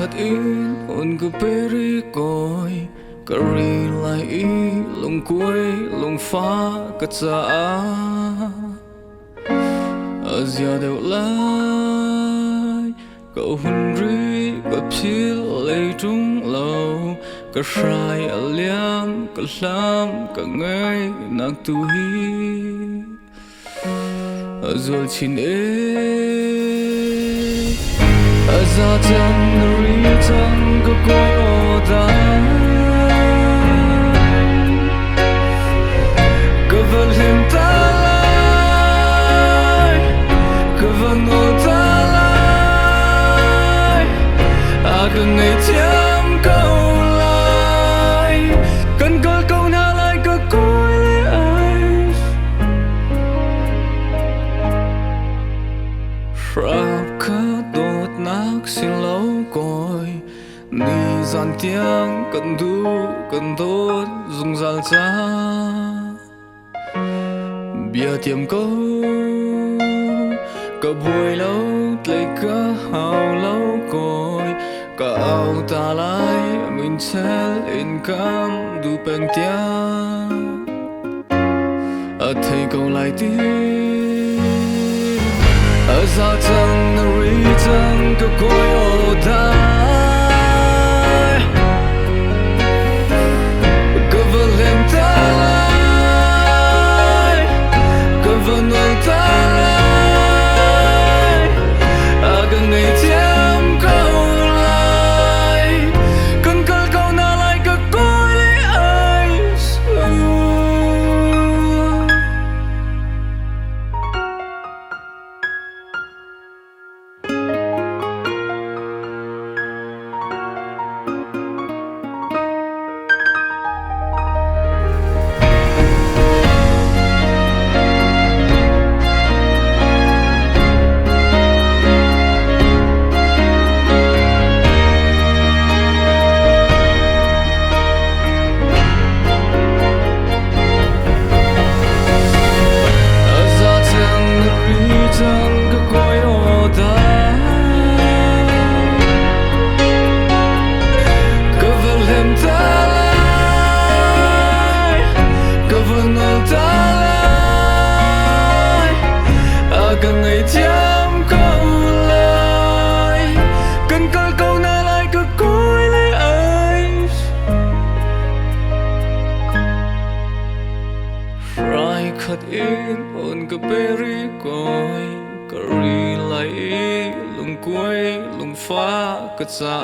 khát in hồn cứ beri coi KARI lại lùng cuối lùng phá cất ra ở giờ đều lại cậu hôn ri cậu pil lấy trung lâu cậu sai ở liam cậu lam cậu ngai nang tu hi ở rồi chín ở giờ chẳng ri chẳng có coi ô ta cậu vẫn hiện ta lại cậu vẫn ô ta lại cứ ngày thiam câu lại cần có câu nào lại cứ cúi ai rap khá đột nát xin lâu coi ni gian tiếng cần du cần tốt dùng dal cha bia tiệm câu cả buổi lâu lấy cả hào lâu coi cả áo ta lại mình sẽ lên cam du bèn tiếng ở thầy câu lại tiếng ở giờ chẳng ri chẳng có coi ô ta cứ vẫn lên ta lại cứ vẫn lên ta lại cứ ngày thiam câu lại cần câu câu nào lại cứ coi lấy ai cần ngày thiam câu lại cần câu câu nào lại cứ cúi lấy ai rai khát in hồn cứ beri coi KARI lại lùng cuối lùng phá cất ra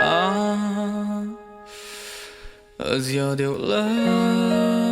ở giờ đều lại